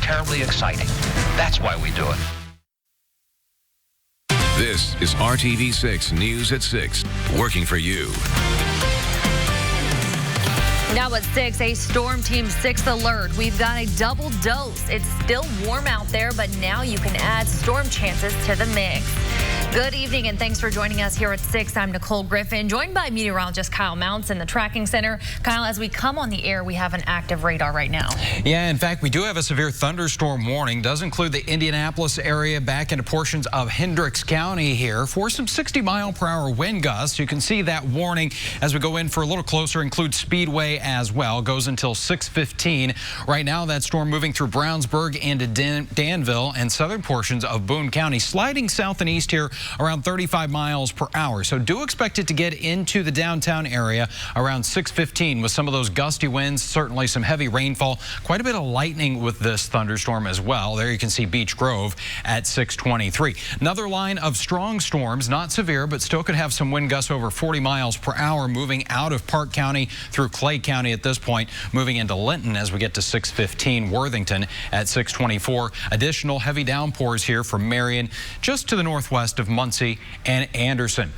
terribly exciting. That's why we do it. This is RTV6 News at 6, working for you. Now at 6, a Storm Team 6 alert. We've got a double dose. It's still warm out there, but now you can add storm chances to the mix. Good evening, and thanks for joining us here at 6. I'm Nicole Griffin, joined by meteorologist Kyle Mounts in the tracking center. Kyle, as we come on the air, we have an active radar right now. Yeah, in fact, we do have a severe thunderstorm warning. Does include the Indianapolis area back into portions of Hendricks County here for some 60-mile-per-hour wind gusts. You can see that warning as we go in for a little closer. Includes Speedway as well. Goes until 6:15. Right now, that storm moving through Brownsburg into Danville and southern portions of Boone County, sliding south and east here around 35 miles per hour. So do expect it to get into the downtown area around 6:15 with some of those gusty winds, certainly some heavy rainfall, quite a bit of lightning with this thunderstorm as well. There you can see Beech Grove at 6:23. Another line of strong storms, not severe, but still could have some wind gusts over 40 miles per hour moving out of Park County through Clay County at this point, moving into Linton as we get to 6:15. Worthington at 6:24. Additional heavy downpours here from Marion just to the northwest of Muncie and Anderson.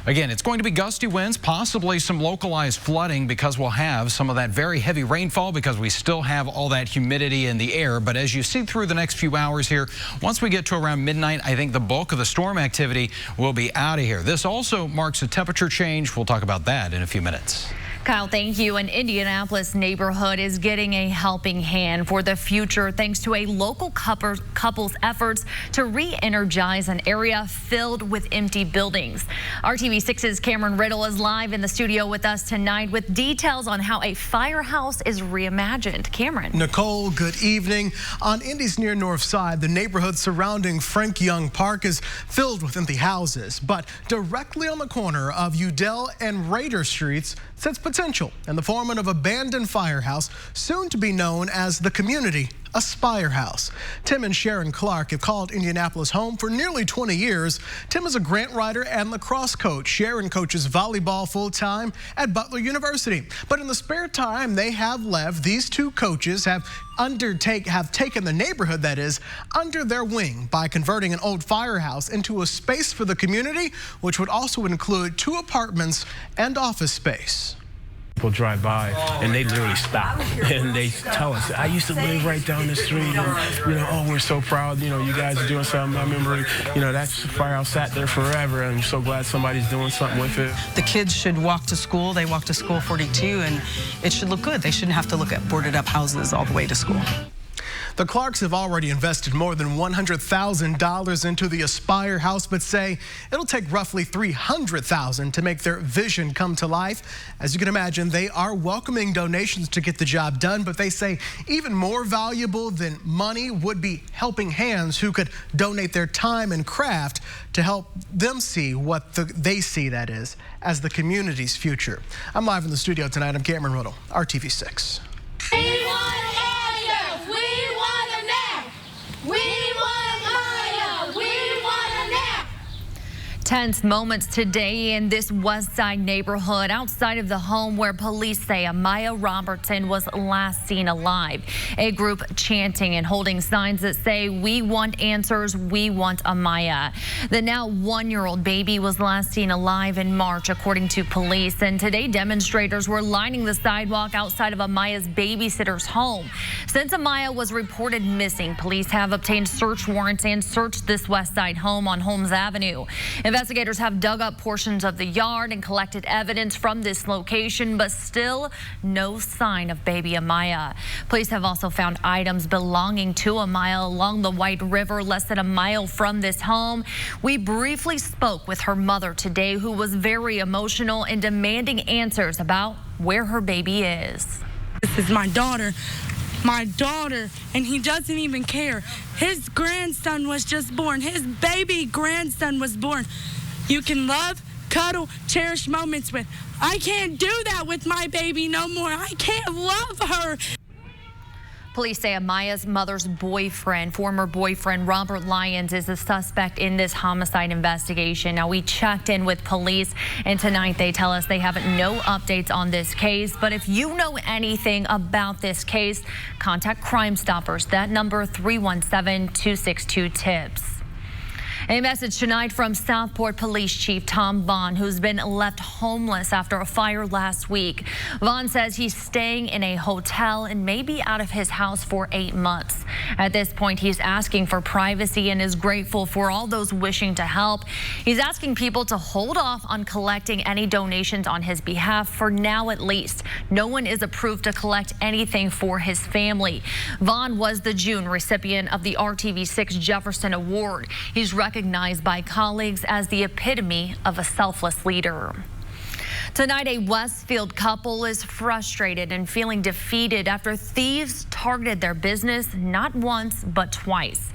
Again, it's going to be gusty winds, possibly some localized flooding because we'll have some of that very heavy rainfall because we still have all that humidity in the air. But as you see through the next few hours here, once we get to around midnight, I think the bulk of the storm activity will be out of here. This also marks a temperature change. We'll talk about that in a few minutes. Kyle, thank you. An Indianapolis neighborhood is getting a helping hand for the future thanks to a local couple's efforts to re-energize an area filled with empty buildings. RTV6's Cameron Riddle is live in the studio with us tonight with details on how a firehouse is reimagined. Cameron. Nicole, good evening. On Indy's near north side, the neighborhood surrounding Frank Young Park is filled with empty houses, but directly on the corner of Udell and Raider Streets sits potential in the form of an abandoned firehouse, soon to be known as the community Aspire House. Tim and Sharon Clark have called Indianapolis home for nearly 20 years. Tim is a grant writer and lacrosse coach. Sharon coaches volleyball full-time at Butler University. But in the spare time they have left, these two coaches have taken the neighborhood, that is, under their wing by converting an old firehouse into a space for the community, which would also include 2 apartments and office space. People drive by and they literally stop and they tell us, I used to live right down the street, and oh, we're so proud, you guys are doing something. I remember, that firehouse sat there forever, and I'm so glad somebody's doing something with it. The kids should walk to school. They walk to school 42, and it should look good. They shouldn't have to look at boarded up houses all the way to school. The Clarks have already invested more than $100,000 into the Aspire House, but say it'll take roughly $300,000 to make their vision come to life. As you can imagine, they are welcoming donations to get the job done, but they say even more valuable than money would be helping hands who could donate their time and craft to help them see what they see, that is, as the community's future. I'm live in the studio tonight. I'm Cameron Riddle, RTV6. Tense moments today in this West Side neighborhood outside of the home where police say Amaya Robertson was last seen alive. A group chanting and holding signs that say, "We want answers, we want Amaya." The now 1-year-old baby was last seen alive in March, according to police. And today demonstrators were lining the sidewalk outside of Amaya's babysitter's home. Since Amaya was reported missing, police have obtained search warrants and searched this West Side home on Holmes Avenue. Investigators have dug up portions of the yard and collected evidence from this location, but still no sign of baby Amaya. Police have also found items belonging to Amaya along the White River, less than a mile from this home. We briefly spoke with her mother today, who was very emotional and demanding answers about where her baby is. This is my daughter, and he doesn't even care. His grandson was just born. His baby grandson was born. You can love, cuddle, cherish moments with. I can't do that with my baby no more. I can't love her. Police say Amaya's mother's boyfriend, former boyfriend Robert Lyons, is the suspect in this homicide investigation. Now, we checked in with police, and tonight they tell us they have no updates on this case. But if you know anything about this case, contact Crime Stoppers. That number 317-262-TIPS. A message tonight from Southport Police Chief Tom Vaughn, who's been left homeless after a fire last week. Vaughn says he's staying in a hotel and may be out of his house for 8 months. At this point, he's asking for privacy and is grateful for all those wishing to help. He's asking people to hold off on collecting any donations on his behalf for now, at least. No one is approved to collect anything for his family. Vaughn was the June recipient of the RTV6 Jefferson Award. He's recognized by colleagues as the epitome of a selfless leader. Tonight, a Westfield couple is frustrated and feeling defeated after thieves targeted their business not once but twice.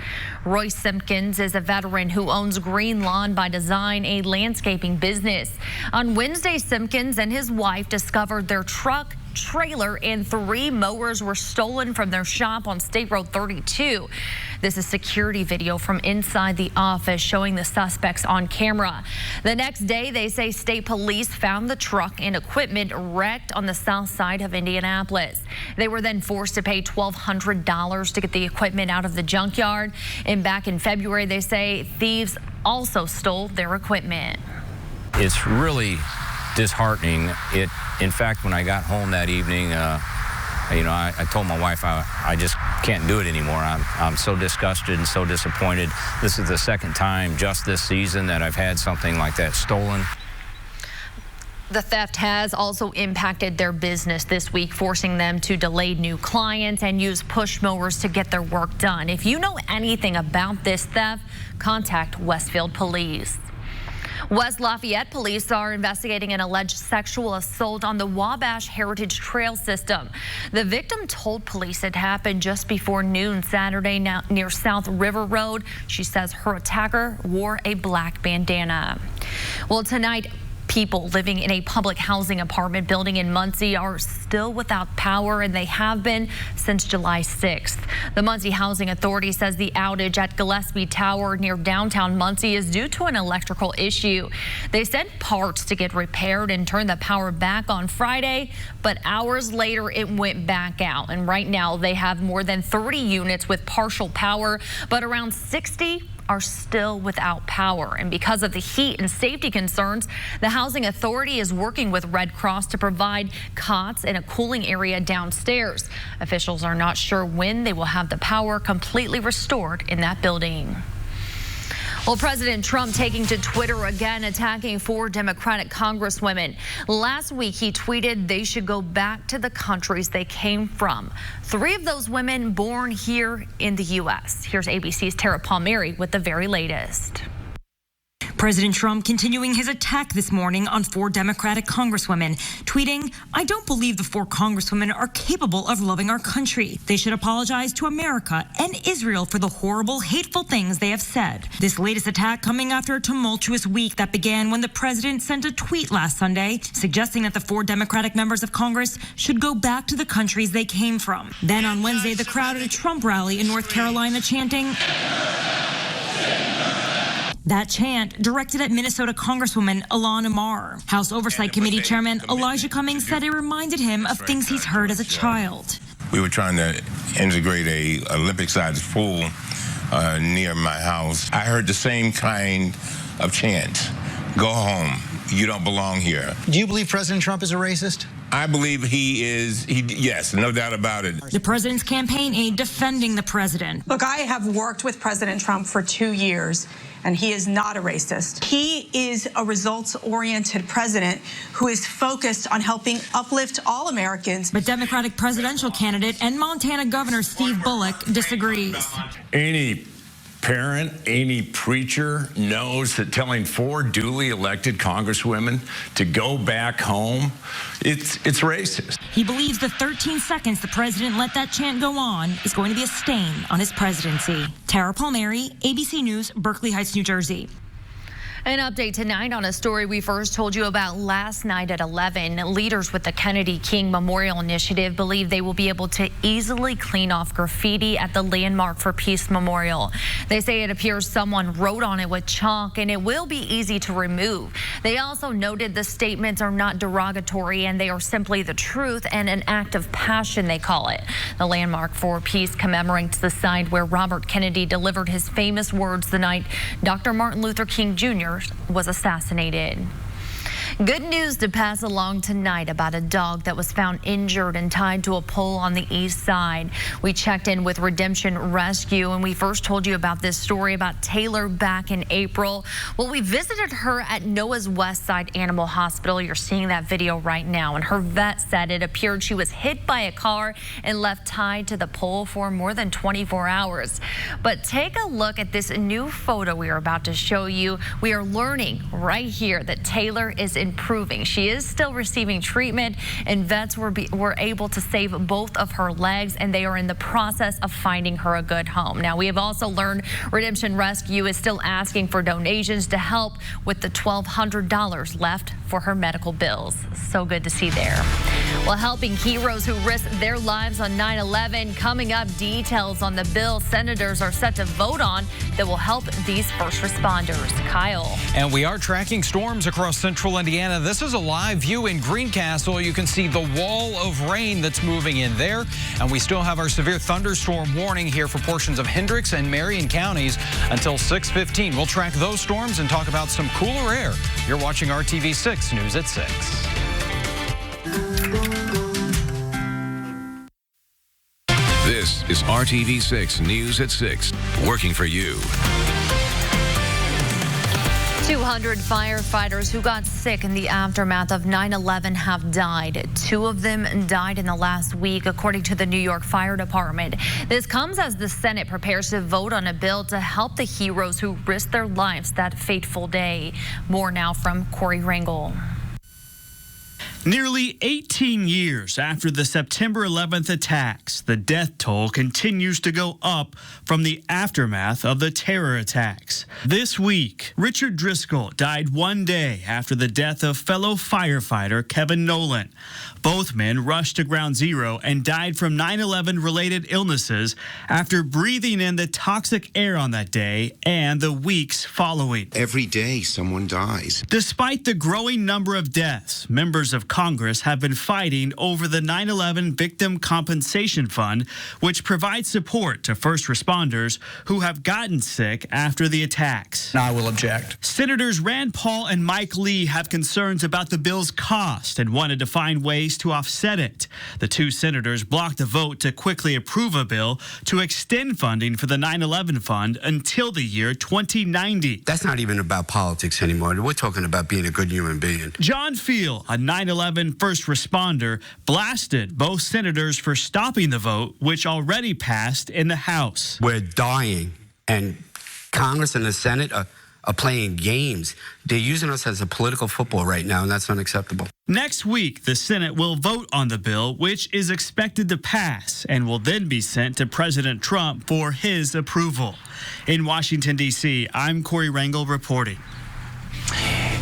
Roy Simpkins is a veteran who owns Green Lawn by Design, a landscaping business. On Wednesday, Simpkins and his wife discovered their truck, trailer, and 3 mowers were stolen from their shop on State Road 32. This is security video from inside the office showing the suspects on camera. The next day, they say state police found the truck and equipment wrecked on the south side of Indianapolis. They were then forced to pay $1,200 to get the equipment out of the junkyard. And back in February, they say thieves also stole their equipment. It's really disheartening. In fact, when I got home that evening, I told my wife I just can't do it anymore. I'm so disgusted and so disappointed. This is the second time just this season that I've had something like that stolen. The theft has also impacted their business this week, forcing them to delay new clients and use push mowers to get their work done. If you know anything about this theft, contact Westfield Police. West Lafayette police are investigating an alleged sexual assault on the Wabash Heritage Trail system. The victim told police it happened just before noon Saturday near South River Road. She says her attacker wore a black bandana. Well, tonight, people living in a public housing apartment building in Muncie are still without power, and they have been since July 6th. The Muncie Housing Authority says the outage at Gillespie Tower near downtown Muncie is due to an electrical issue. They sent parts to get repaired and turn the power back on Friday, but hours later it went back out. And right now they have more than 30 units with partial power, but around 60 are still without power. And because of the heat and safety concerns, the Housing Authority is working with Red Cross to provide cots and a cooling area downstairs. Officials are not sure when they will have the power completely restored in that building. Well, President Trump taking to Twitter again, attacking 4 Democratic congresswomen. Last week, he tweeted they should go back to the countries they came from. 3 of those women born here in the U.S. Here's ABC's Tara Palmieri with the very latest. President Trump continuing his attack this morning on 4 Democratic congresswomen, tweeting, "I don't believe the 4 congresswomen are capable of loving our country. They should apologize to America and Israel for the horrible, hateful things they have said." This latest attack coming after a tumultuous week that began when the president sent a tweet last Sunday suggesting that the 4 Democratic members of Congress should go back to the countries they came from. Then on Wednesday, the crowd at a Trump rally in North Carolina chanting, that chant directed at Minnesota Congresswoman Ilhan Omar. House Oversight Committee Chairman Elijah Cummings said it reminded him of things he's heard as a child. We were trying to integrate a Olympic-sized pool near my house. I heard the same kind of chant. Go home. You don't belong here. Do you believe President Trump is a racist? I believe he is, yes, no doubt about it. The president's campaign aide defending the president. Look, I have worked with President Trump for 2 years, and he is not a racist. He is a results-oriented president who is focused on helping uplift all Americans. But Democratic presidential candidate and Montana Governor Steve Bullock disagrees. Any parent, any preacher knows that telling 4 duly elected congresswomen to go back home, it's racist. He believes the 13 seconds the president let that chant go on is going to be a stain on his presidency. Tara Palmieri, ABC News, Berkeley Heights, New Jersey. An update tonight on a story we first told you about last night at 11. Leaders with the Kennedy King Memorial Initiative believe they will be able to easily clean off graffiti at the Landmark for Peace Memorial. They say it appears someone wrote on it with chalk and it will be easy to remove. They also noted the statements are not derogatory and they are simply the truth and an act of passion, they call it. The Landmark for Peace commemorates the site where Robert Kennedy delivered his famous words the night Dr. Martin Luther King Jr. was assassinated. Good news to pass along tonight about a dog that was found injured and tied to a pole on the east side. We checked in with Redemption Rescue and we first told you about this story about Taylor back in April. Well, we visited her at Noah's West Side Animal Hospital. You're seeing that video right now, and her vet said it appeared she was hit by a car and left tied to the pole for more than 24 hours. But take a look at this new photo we are about to show you. We are learning right here that Taylor is improving. She is still receiving treatment, and vets were able to save both of her legs, and they are in the process of finding her a good home. Now, we have also learned Redemption Rescue is still asking for donations to help with the $1,200 left for her medical bills. So good to see there. Well, helping heroes who risked their lives on 9/11. Coming up, details on the bill senators are set to vote on that will help these first responders. Kyle. And we are tracking storms across central Indiana. This is a live view in Greencastle. You can see the wall of rain that's moving in there. And we still have our severe thunderstorm warning here for portions of Hendricks and Marion counties until 6:15. We'll track those storms and talk about some cooler air. You're watching RTV6 News at 6. This is RTV6 News at 6, working for you. 200 firefighters who got sick in the aftermath of 9/11 have died. 2 of them died in the last week, according to the New York Fire Department. This comes as the Senate prepares to vote on a bill to help the heroes who risked their lives that fateful day. More now from Corey Rangel. Nearly 18 years after the September 11th attacks, the death toll continues to go up from the aftermath of the terror attacks. This week, Richard Driscoll died one day after the death of fellow firefighter Kevin Nolan. Both men rushed to Ground Zero and died from 9/11 related illnesses after breathing in the toxic air on that day and the weeks following. Every day someone dies. Despite the growing number of deaths, members of Congress have been fighting over the 9/11 Victim Compensation Fund, which provides support to first responders who have gotten sick after the attacks. I will object. Senators Rand Paul and Mike Lee have concerns about the bill's cost and wanted to find ways to offset it. The 2 senators blocked a vote to quickly approve a bill to extend funding for the 9/11 fund until the year 2090. That's not even about politics anymore. We're talking about being a good human being. John Field, a 9/11 first responder, blasted both senators for stopping the vote, which already passed in the House. We're dying, and Congress and the Senate are playing games. They're using us as a political football right now, and that's unacceptable. Next week, the Senate will vote on the bill, which is expected to pass and will then be sent to President Trump for his approval. In Washington, D.C., I'm Corey Rangel reporting.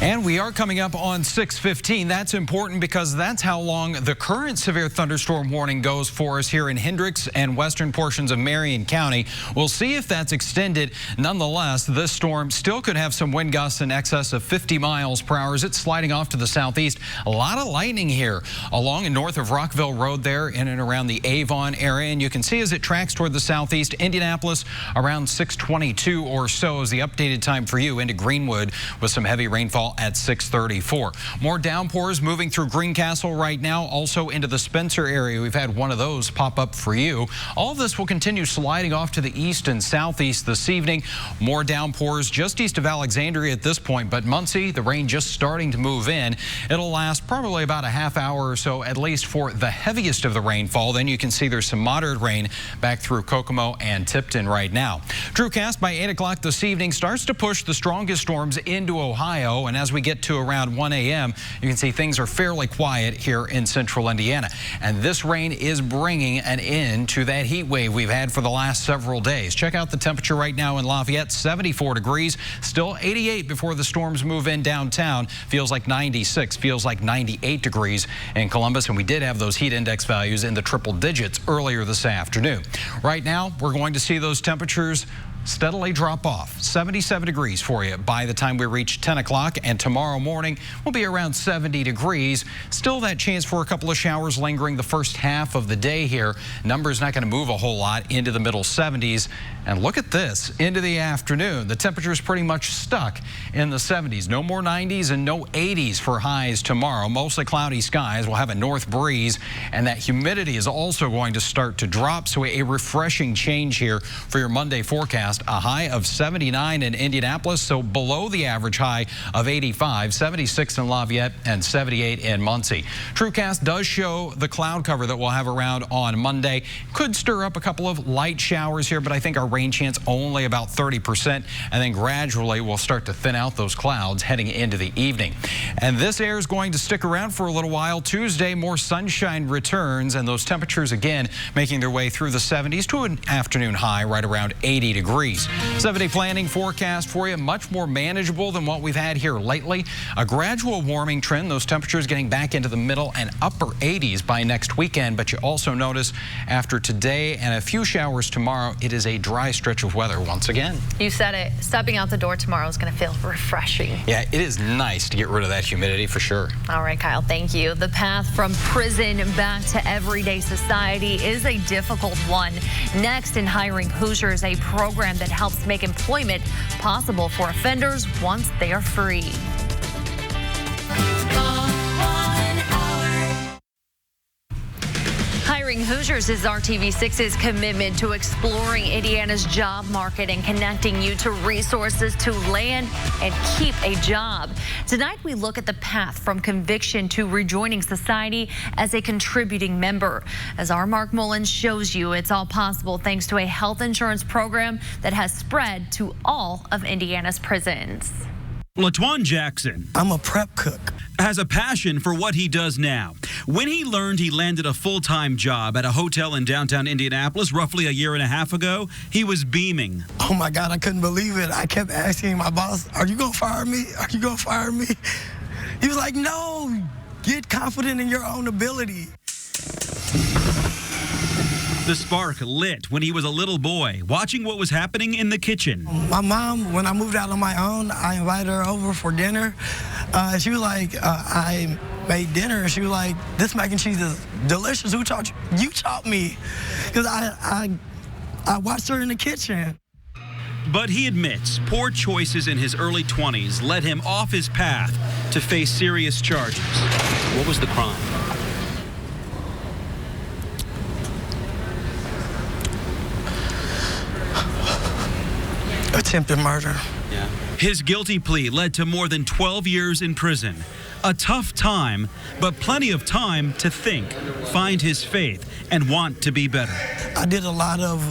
And we are coming up on 6:15. That's important because that's how long the current severe thunderstorm warning goes for us here in Hendricks and western portions of Marion County. We'll see if that's extended. Nonetheless, this storm still could have some wind gusts in excess of 50 miles per hour as it's sliding off to the southeast. A lot of lightning here along and north of Rockville Road there in and around the Avon area. And you can see as it tracks toward the southeast, Indianapolis around 6:22 or so is the updated time for you into Greenwood with some heavy rainfall at 6:34. More downpours moving through Greencastle right now, also into the Spencer area. We've had one of those pop up for you. All of this will continue sliding off to the east and southeast this evening. More downpours just east of Alexandria at this point, but Muncie, the rain just starting to move in. It'll last probably about a half hour or so, at least for the heaviest of the rainfall. Then you can see there's some moderate rain back through Kokomo and Tipton right now. Drewcast by 8 o'clock this evening starts to push the strongest storms into Ohio, and as we get to around 1 a.m., you can see things are fairly quiet here in central Indiana. And this rain is bringing an end to that heat wave we've had for the last several days. Check out the temperature right now in Lafayette, 74 degrees, still 88 before the storms move in downtown. Feels like 96, feels like 98 degrees in Columbus, and we did have those heat index values in the triple digits earlier this afternoon. Right now, we're going to see those temperatures steadily drop off. 77 degrees for you by the time we reach 10 o'clock, and tomorrow morning will be around 70 degrees. Still that chance for a couple of showers lingering the first half of the day here. Numbers not going to move a whole lot into the middle 70s. And look at this, into the afternoon. The temperature is pretty much stuck in the 70s. No more 90s and no 80s for highs tomorrow. Mostly cloudy skies. We'll have a north breeze, and that humidity is also going to start to drop. So a refreshing change here for your Monday forecast. A high of 79 in Indianapolis, so below the average high of 85, 76 in Lafayette, and 78 in Muncie. TrueCast does show the cloud cover that we'll have around on Monday. Could stir up a couple of light showers here, but I think our rain chance only about 30%, and then gradually we'll start to thin out those clouds heading into the evening. And this air is going to stick around for a little while. Tuesday, more sunshine returns, and those temperatures again making their way through the 70s to an afternoon high right around 80 degrees. 7-day planning forecast for you, much more manageable than what we've had here lately. A gradual warming trend, those temperatures getting back into the middle and upper 80s by next weekend. But you also notice after today and a few showers tomorrow, it is a dry stretch of weather once again. You said it. Stepping out the door tomorrow is going to feel refreshing. Yeah, it is nice to get rid of that humidity for sure. All right, Kyle, thank you. The path from prison back to everyday society is a difficult one. Next in Hiring Hoosiers, a program that helps make employment possible for offenders once they are free. Hiring Hoosiers is RTV6's commitment to exploring Indiana's job market and connecting you to resources to land and keep a job. Tonight, we look at the path from conviction to rejoining society as a contributing member. As our Mark Mullins shows you, it's all possible thanks to a health insurance program that has spread to all of Indiana's prisons. LaTwan Jackson, I'm a prep cook, has a passion for what he does now. When he learned he landed a full-time job at a hotel in downtown Indianapolis roughly a year and a half ago, he was beaming. Oh my God, I couldn't believe it. I kept asking my boss, are you gonna fire me? Are you gonna fire me? He was like, no, get confident in your own ability. The spark lit when he was a little boy, watching what was happening in the kitchen. My mom, when I moved out on my own, I invited her over for dinner. She was like, I made dinner. She was like, this mac and cheese is delicious. Who taught you? You taught me. Because I watched her in the kitchen. But he admits poor choices in his early 20s led him off his path to face serious charges. What was the crime? Attempted murder. Yeah. His guilty plea led to more than 12 years in prison. A tough time, but plenty of time to think, find his faith, and want to be better. I did a lot of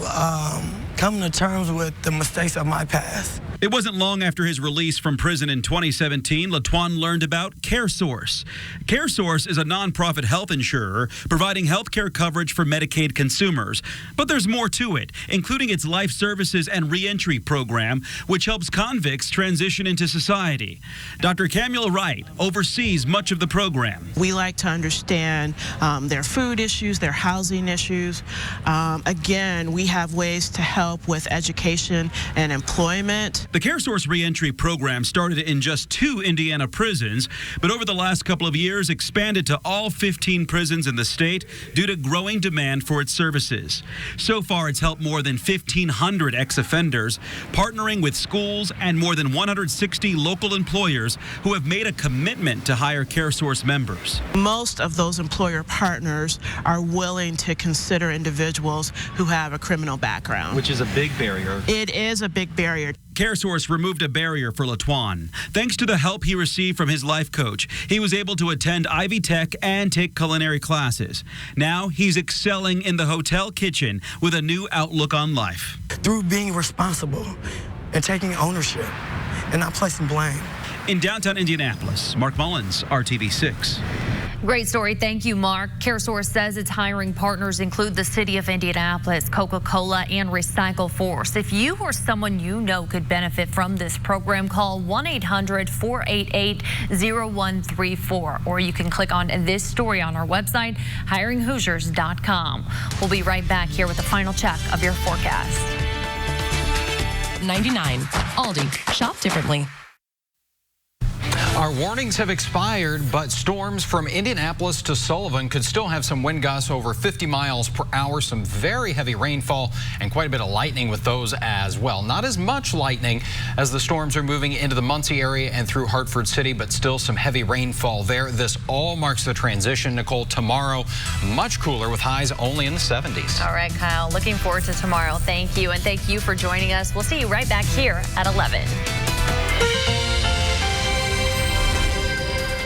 coming to terms with the mistakes of my past. It wasn't long after his release from prison in 2017, LaTwan learned about CareSource. CareSource is a nonprofit health insurer providing health care coverage for Medicaid consumers. But there's more to it, including its life services and reentry program, which helps convicts transition into society. Dr. Camula Wright oversees much of the program. We like to understand their food issues, their housing issues. Again, we have ways to help with education and employment. The CareSource reentry program started in just 2 Indiana prisons, but over the last couple of years expanded to all 15 prisons in the state due to growing demand for its services. So far, it's helped more than 1,500 ex-offenders, partnering with schools and more than 160 local employers who have made a commitment to hire CareSource members. Most of those employer partners are willing to consider individuals who have a criminal background. Which is a big barrier. It is a big barrier. CareSource removed a barrier for LaTwan. Thanks to the help he received from his life coach, he was able to attend Ivy Tech and take culinary classes. Now he's excelling in the hotel kitchen with a new outlook on life. Through being responsible and taking ownership and not placing blame. In downtown Indianapolis, Mark Mullins, RTV6. Great story. Thank you, Mark. CareSource says its hiring partners include the City of Indianapolis, Coca-Cola, and Recycle Force. If you or someone you know could benefit from this program, call 1-800-488-0134, or you can click on this story on our website, hiringhoosiers.com. We'll be right back here with the final check of your forecast. 99. Aldi. Shop differently. Our warnings have expired, but storms from Indianapolis to Sullivan could still have some wind gusts over 50 miles per hour, some very heavy rainfall, and quite a bit of lightning with those as well. Not as much lightning as the storms are moving into the Muncie area and through Hartford City, but still some heavy rainfall there. This all marks the transition, Nicole. Tomorrow, much cooler with highs only in the 70s. All right, Kyle, looking forward to tomorrow. Thank you, and thank you for joining us. We'll see you right back here at 11.